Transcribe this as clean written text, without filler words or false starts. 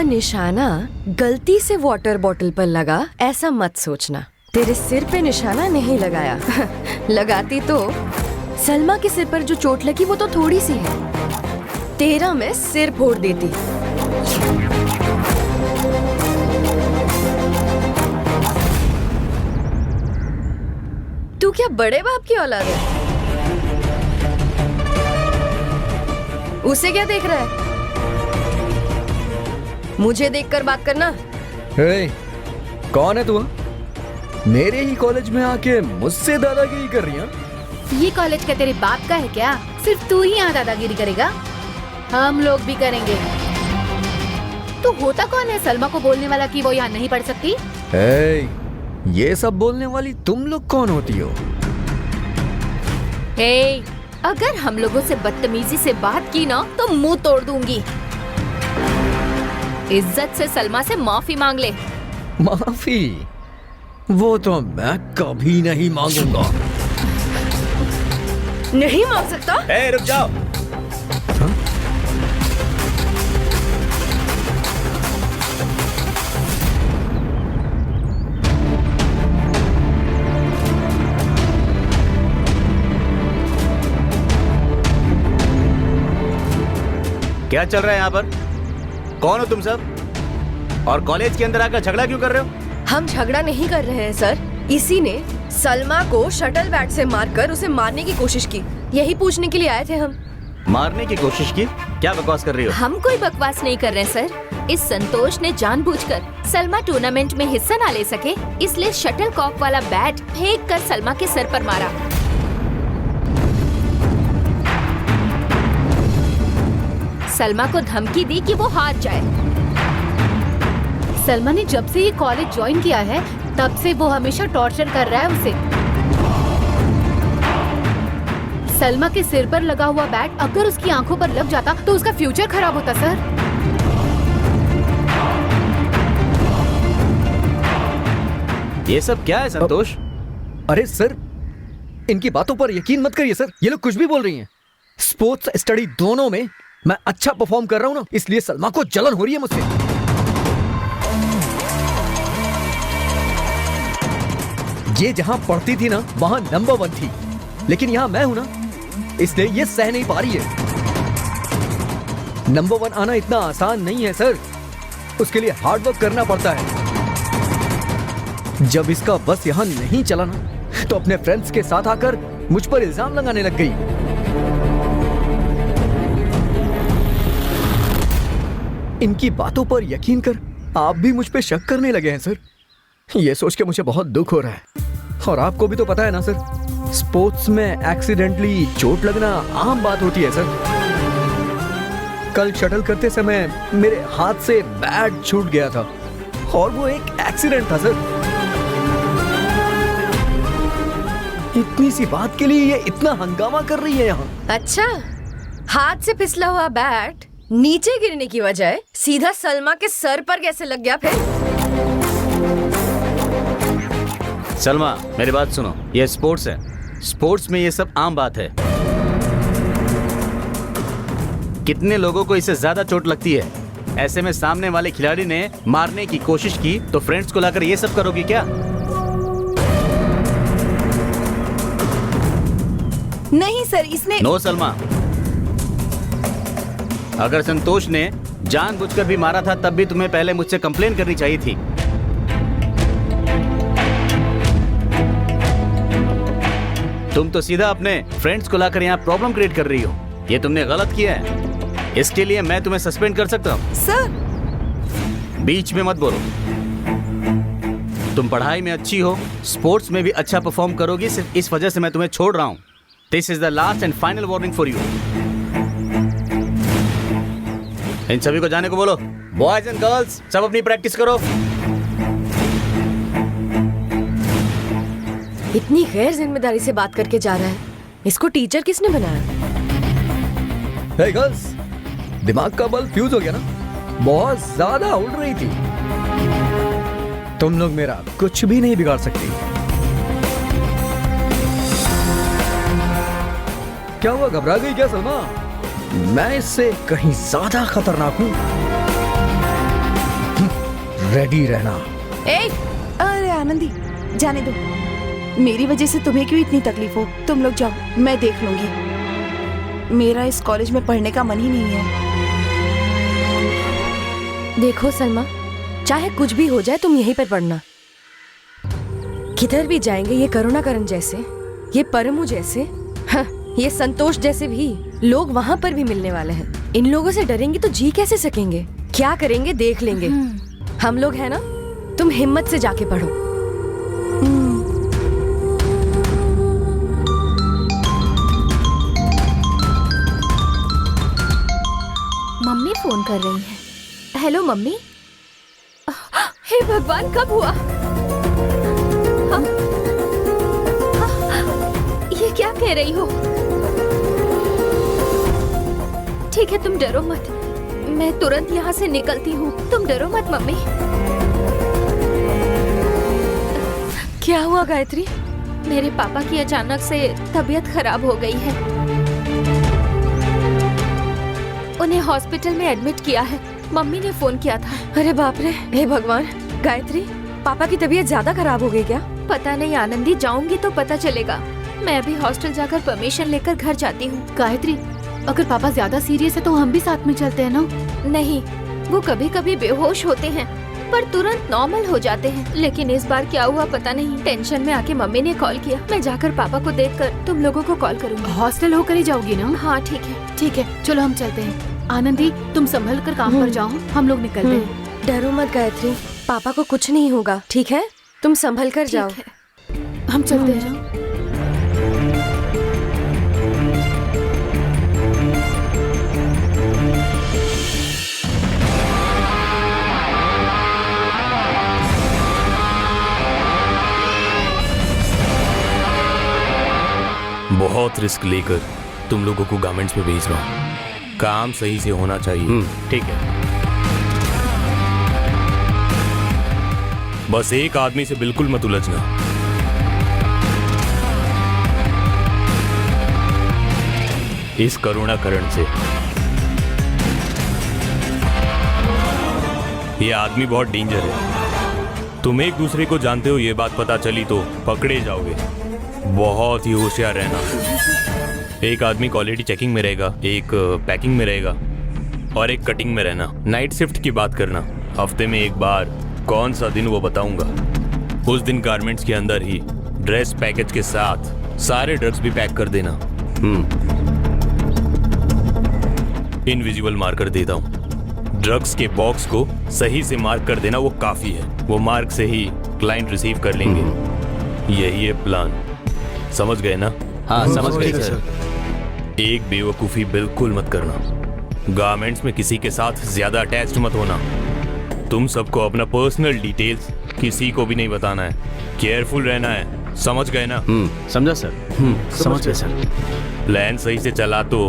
निशाना गलती से वाटर बॉटल पर लगा ऐसा मत सोचना। तेरे सिर पे निशाना नहीं लगाया लगाती तो सलमा के सिर पर जो चोट लगी वो तो थोड़ी सी है, तेरा मैं सिर फोड़ देती। तू क्या बड़े बाप की औलाद है? उसे क्या देख रहा है? मुझे देखकर बात करना। हे, कौन है तू? मेरे ही कॉलेज में आके मुझसे दादागिरी कर रही है? ये कॉलेज का तेरे बाप का है क्या? सिर्फ तू ही यहाँ दादागिरी करेगा? हम लोग भी करेंगे। तू होता कौन है सलमा को बोलने वाला कि वो यहाँ नहीं पढ़ सकती? हे, ये सब बोलने वाली तुम लोग कौन होती हो? हे, अगर हम लोगों से बदतमीजी से बात की ना तो मुंह तोड़ दूंगी। इज्जत से सलमा से माफी मांग ले। माफी? वो तो मैं कभी नहीं मांगूंगा। नहीं मांग सकता? ए, रुक जाओ। हाँ? क्या चल रहा है यहाँ पर? कौन हो तुम सब? और कॉलेज के अंदर आकर झगड़ा क्यों कर रहे हो? हम झगड़ा नहीं कर रहे हैं सर, इसी ने सलमा को शटल बैट से मारकर उसे मारने की कोशिश की, यही पूछने के लिए आए थे हम। मारने की कोशिश की? क्या बकवास कर रही हो? हम कोई बकवास नहीं कर रहे सर। इस संतोष ने जानबूझकर सलमा टूर्नामेंट में हिस्सा ना ले सके इसलिए शटल कॉक वाला बैट फेंक कर सलमा के सर पर मारा। सलमा को धमकी दी कि वो हार जाए। सलमा ने जब से ये कॉलेज ज्वाइन किया है तब से वो हमेशा टॉर्चर कर रहा है उसे। सलमा के सिर पर लगा हुआ बैट अगर उसकी आंखों पर लग जाता तो उसका फ्यूचर खराब होता सर। ये सब क्या है संतोष? अरे सर, इनकी बातों पर यकीन मत करिए सर, ये लोग कुछ भी बोल रही हैं। स्पोर्ट्स स्टडी दोनों में मैं अच्छा परफॉर्म कर रहा हूं ना, इसलिए सलमा को जलन हो रही है मुझसे। ये जहां पढ़ती थी ना वहां नंबर 1 थी, लेकिन यहां मैं हूं ना इसलिए ये सह नहीं पा रही है। नंबर 1 आना इतना आसान नहीं है सर, उसके लिए हार्ड वर्क करना पड़ता है। जब इसका बस यहां नहीं चला ना तो अपने फ्रेंड्स के साथ आकर मुझ पर इल्जाम लगाने लग गई। इनकी बातों पर यकीन कर आप भी मुझ पे शक करने लगे हैं सर। ये सोच के मुझे बहुत दुख हो रहा है। और आपको भी तो पता है ना सर, स्पोर्ट्स में एक्सीडेंटली चोट लगना आम बात होती है सर। कल शटल करते समय मेरे हाथ से बैट छूट गया था और वो एक एक्सीडेंट था सर। इतनी सी बात के लिए ये इतना हंगामा कर रही है यहाँ। अच्छा, हाथ से फिसला हुआ बैट नीचे गिरने की बजाय सीधा सलमा के सर पर कैसे लग गया फिर? सलमा, मेरी बात सुनो, ये स्पोर्ट्स है, स्पोर्ट्स में ये सब आम बात है। कितने लोगों को इससे ज्यादा चोट लगती है। ऐसे में सामने वाले खिलाड़ी ने मारने की कोशिश की तो फ्रेंड्स को लाकर ये सब करोगी क्या? नहीं सर, इसने नो सलमा, अगर संतोष ने जानबूझकर भी मारा था तब भी तुम्हें पहले मुझसे कंप्लेन करनी चाहिए थी। तुम तो सीधा अपने फ्रेंड्स को लाकर यहाँ प्रॉब्लम क्रिएट कर रही हो। ये तुमने गलत किया है, इसके लिए मैं तुम्हें सस्पेंड कर सकता हूँ। सर, बीच में मत बोलो। तुम पढ़ाई में अच्छी हो, स्पोर्ट्स में भी अच्छा परफॉर्म करोगी, सिर्फ इस वजह से मैं तुम्हें छोड़ रहा हूँ। This is the last and final warning for you. इन सभी को जाने को बोलो। बॉयज एंड गर्ल्स सब अपनी प्रैक्टिस करो। इतनी गैर जिम्मेदारी से बात करके जा रहा है, इसको टीचर किसने बनाया? हे गर्ल्स, दिमाग का बल्ब फ्यूज हो गया ना, बहुत ज्यादा उड़ रही थी। तुम लोग मेरा कुछ भी नहीं बिगाड़ सकती। क्या हुआ, घबरा गई क्या सलमा? मैं इससे कहीं ज्यादा खतरनाक हूं। रेडी रहना। ए, अरे आनंदी, जाने दो। मेरी वजह से तुम्हें क्यों इतनी तकलीफ हो? तुम लोग जाओ, मैं देख लूंगी। मेरा इस कॉलेज में पढ़ने का मन ही नहीं है। देखो सलमा, चाहे कुछ भी हो जाए तुम यहीं पर पढ़ना। किधर भी जाएंगे ये करुणाकरण जैसे, ये परमु जैसे, हाँ, ये संतोष जैसे भी लोग वहां पर भी मिलने वाले हैं। इन लोगों से डरेंगे तो जी कैसे सकेंगे? क्या करेंगे देख लेंगे। हम लोग है ना, तुम हिम्मत से जाके पढ़ो। मम्मी फोन कर रही है। Hello mummy. हे भगवान, कब हुआ? हाँ? ये क्या कह रही हो? ठीक है, तुम डरो मत, मैं तुरंत यहाँ से निकलती हूँ। तुम डरो मत मम्मी। क्या हुआ गायत्री? मेरे पापा की अचानक से तबीयत खराब हो गई है। उन्हें हॉस्पिटल में एडमिट किया है। मम्मी ने फोन किया था। अरे बाप रे, हे भगवान। गायत्री, पापा की तबीयत ज्यादा खराब हो गई क्या? पता नहीं आनंदी, जाऊंगी तो पता चलेगा। मैं अभी हॉस्टल जाकर परमिशन लेकर घर जाती हूँ। गायत्री, अगर पापा ज्यादा सीरियस है तो हम भी साथ में चलते हैं ना? नहीं, वो कभी कभी बेहोश होते हैं पर तुरंत नॉर्मल हो जाते हैं। लेकिन इस बार क्या हुआ पता नहीं। टेंशन में आके मम्मी ने कॉल किया। मैं जाकर पापा को देखकर तुम लोगों को कॉल करूंगी। हॉस्टल होकर ही जाओगी ना? हाँ ठीक है। ठीक है, चलो हम चलते हैं। आनंदी, तुम संभल कर काम पर जाओ, हम लोग निकलते हैं। डरो मत गायत्री, पापा को कुछ नहीं होगा, ठीक है? तुम संभल कर जाओ। ठीक है। हम चलते हैं। बहुत रिस्क लेकर तुम लोगों को गारमेंट्स में भेज रहा हूँ। काम सही से होना चाहिए। ठीक है। बस एक आदमी से बिल्कुल मत उलझना। इस करुणाकरण से। ये आदमी बहुत डेंजर है। तुम एक दूसरे को जानते हो, ये बात पता चली तो पकड़े जाओगे। बहुत ही होशियार रहना। एक आदमी क्वालिटी चेकिंग में रहेगा, एक पैकिंग में रहेगा और एक कटिंग में रहना। नाइट शिफ्ट की बात करना। हफ्ते में एक बार, कौन सा दिन वो बताऊंगा। उस दिन गारमेंट्स के अंदर ही ड्रेस पैकेज के साथ सारे ड्रग्स भी पैक कर देना। इनविजिबल मार्कर देता हूँ। ड्रग्स के बॉक्स को सही से मार्क कर देना, वो काफी है। वो मार्क से ही क्लाइंट रिसीव कर लेंगे। यही है प्लान। समझ गए ना? हाँ समझ गए सर। एक बेवकूफ़ी बिल्कुल मत करना। गारमेंट्स में किसी के साथ ज्यादा अटैच्ड मत होना। तुम सबको अपना पर्सनल डिटेल्स किसी को भी नहीं बताना है। केयरफुल रहना है। समझ गए ना? समझा सर। समझ गए सर। प्लान सही से चला तो